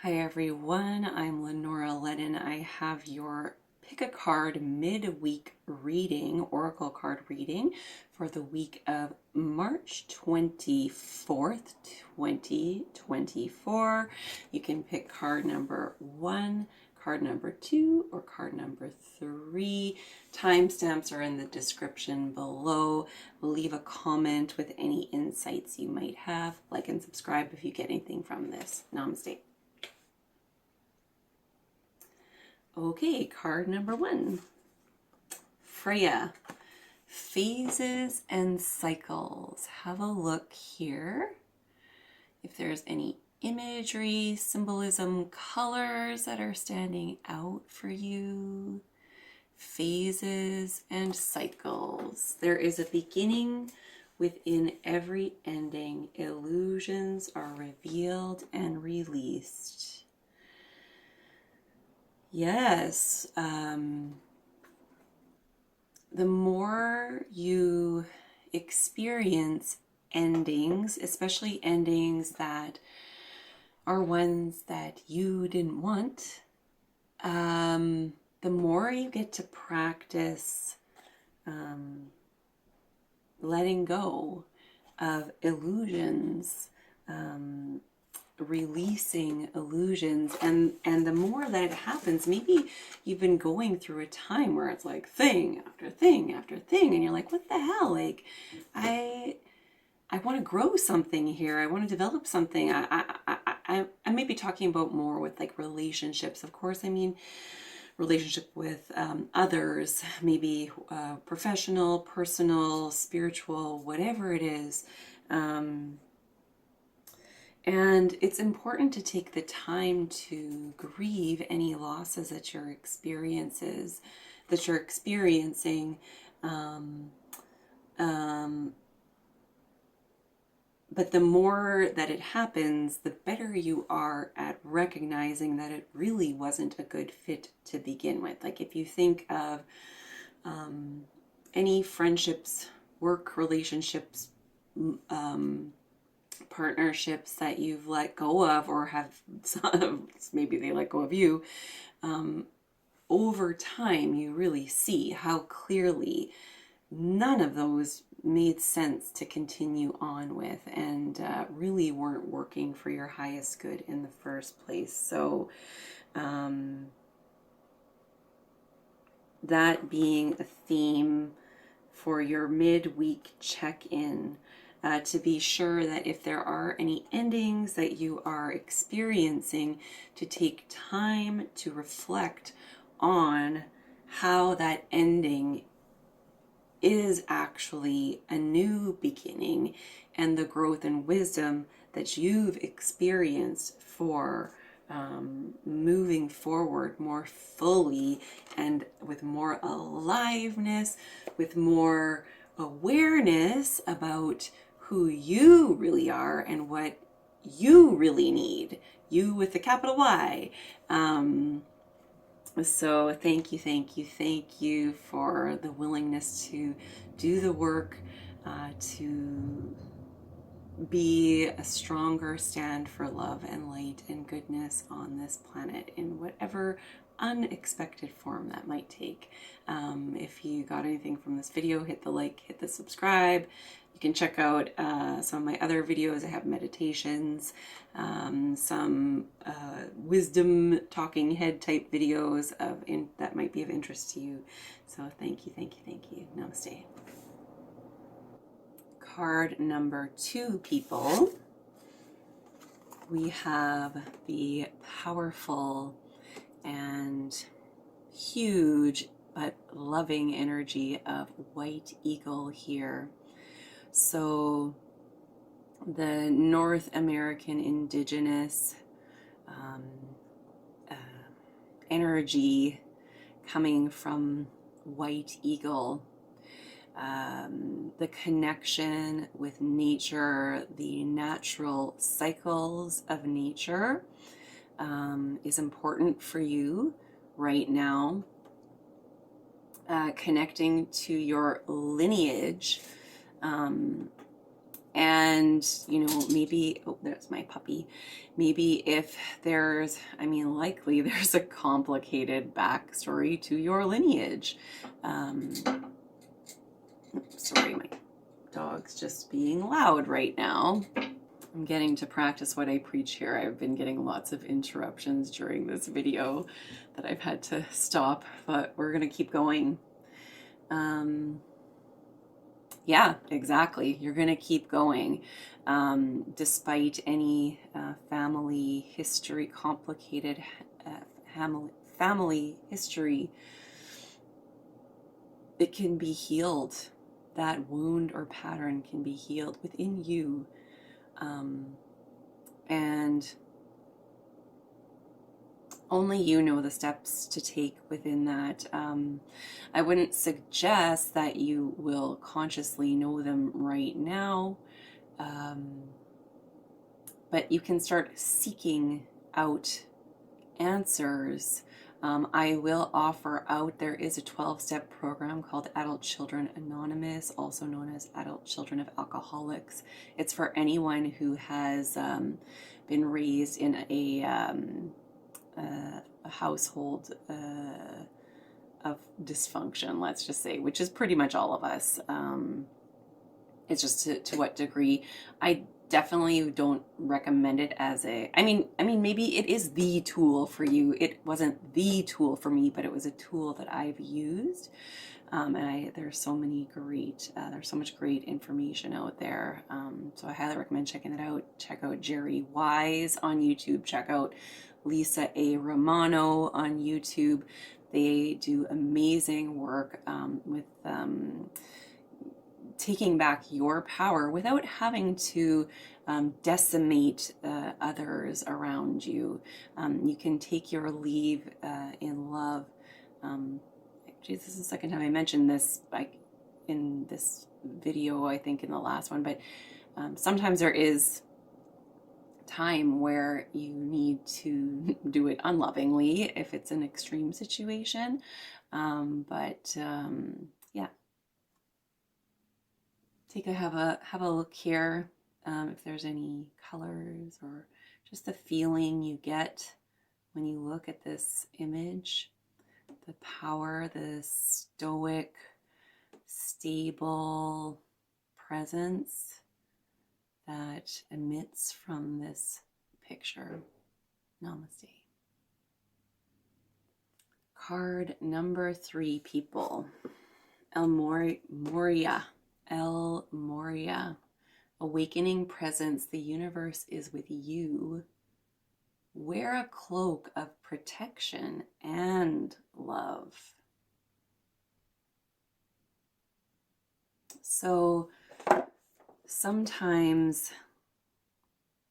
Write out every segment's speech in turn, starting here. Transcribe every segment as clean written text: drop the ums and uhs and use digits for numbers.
Hi everyone, I'm Lenora Lennon. I have your pick a card midweek reading, oracle card reading for the week of March 24th, 2024. You can pick card number 1, card number 2, or card number 3. Timestamps are in the description below. Leave a comment with any insights you might have. Like and subscribe if you get anything from this. Namaste. Okay, card number 1. Freya, phases and cycles. Have a look here. If there's any imagery, symbolism, colors that are standing out for you. Phases and cycles. There is a beginning within every ending. Illusions are revealed and released. Yes, the more you experience endings, especially endings that are ones that you didn't want, the more you get to practice letting go of illusions, releasing illusions, and the more that it happens, maybe you've been going through a time where it's like thing after thing after thing, and you're like, what the hell? Like, I want to grow something here. I want to develop something. I may be talking about more with like relationships. Of course, I mean relationship with others, maybe professional, personal, spiritual, whatever it is. And it's important to take the time to grieve any losses that you're experiencing. But the more that it happens, the better you are at recognizing that it really wasn't a good fit to begin with. Like if you think of any friendships, work relationships, partnerships that you've let go of, or have maybe they let go of you, over time you really see how clearly none of those made sense to continue on with, and really weren't working for your highest good in the first place. So that being a theme for your midweek check-in, to be sure that if there are any endings that you are experiencing, to take time to reflect on how that ending is actually a new beginning, and the growth and wisdom that you've experienced for moving forward more fully and with more aliveness, with more awareness about who you really are and what you really need. You with the capital Y. So thank you for the willingness to do the work, to be a stronger stand for love and light and goodness on this planet in whatever unexpected form that might take. If you got anything from this video, hit the like, hit the subscribe. You can check out some of my other videos. I have meditations, some wisdom talking head type videos that might be of interest to you. So thank you. Namaste. Card number 2, people. We have the powerful and huge but loving energy of White Eagle here. So the North American indigenous energy coming from White Eagle, the connection with nature, the natural cycles of nature, is important for you right now. Connecting to your lineage, And, you know, maybe, oh, there's my puppy. Maybe if there's, I mean, likely there's a complicated backstory to your lineage. Sorry, my dog's just being loud right now. I'm getting to practice what I preach here. I've been getting lots of interruptions during this video that I've had to stop, but we're going to keep going. Yeah, exactly. You're going to keep going despite any family history, complicated family history. It can be healed. That wound or pattern can be healed within you. And only you know the steps to take within that. I wouldn't suggest that you will consciously know them right now, but you can start seeking out answers. I will offer out, there is a 12-step program called Adult Children Anonymous, also known as Adult Children of Alcoholics. It's for anyone who has been raised in a household of dysfunction, let's just say, which is pretty much all of us. It's just to what degree. I definitely don't recommend it as I mean, maybe it is the tool for you. It wasn't the tool for me, but it was a tool that I've used. And there's so many great, there's so much great information out there. So I highly recommend checking it out. Check out Jerry Wise on YouTube. Check out Lisa A. Romano on YouTube. They do amazing work with taking back your power without having to decimate others around you. You can take your leave in love. Geez, this is the second time I mentioned this, like in this video, I think in the last one, but sometimes there is time where you need to do it unlovingly if it's an extreme situation. Yeah. Have a look here, if there's any colors or just the feeling you get when you look at this image, the power, the stoic, stable presence that emits from this picture. Namaste. Card number 3, people. El Moria. Awakening presence. The universe is with you. Wear a cloak of protection and love. So sometimes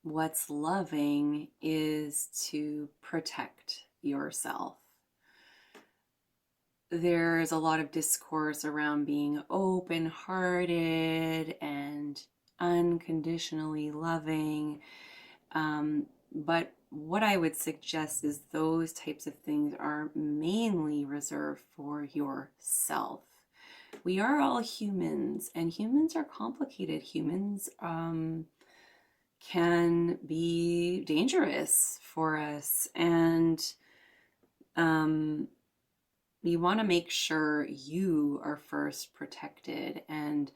what's loving is to protect yourself. There's a lot of discourse around being open-hearted and unconditionally loving. But what I would suggest is those types of things are mainly reserved for yourself. We are all humans, and humans are complicated. Humans can be dangerous for us, and you want to make sure you are first protected and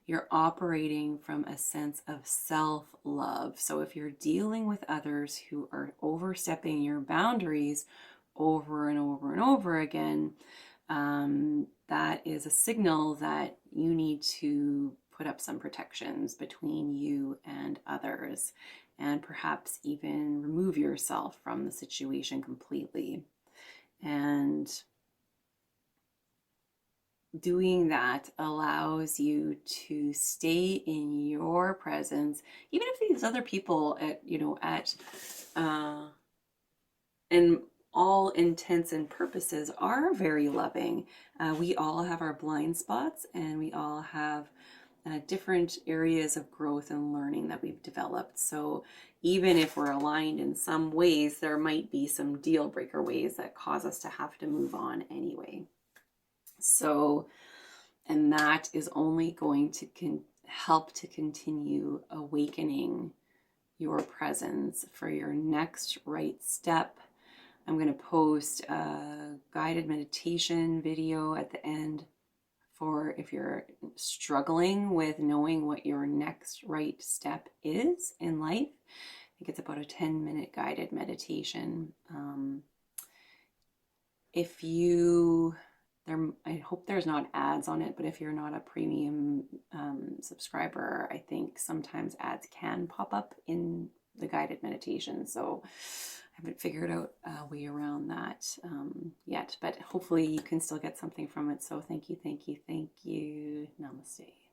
you're operating from a sense of self-love. So if you're dealing with others who are overstepping your boundaries over and over and over again, that is a signal that you need to put up some protections between you and others, and perhaps even remove yourself from the situation completely. And doing that allows you to stay in your presence, even if these other people in all intents and purposes are very loving. We all have our blind spots, and we all have different areas of growth and learning that we've developed. So even if we're aligned in some ways, there might be some deal breaker ways that cause us to have to move on anyway. So, and that is only going to help to continue awakening your presence for your next right step. I'm going to post a guided meditation video at the end for if you're struggling with knowing what your next right step is in life. I think it's about a 10-minute guided meditation. If you, I hope there's not ads on it, but if you're not a premium subscriber, I think sometimes ads can pop up in the guided meditation. So I haven't figured out a way around that yet, but hopefully you can still get something from it. So thank you, thank you, thank you. Namaste.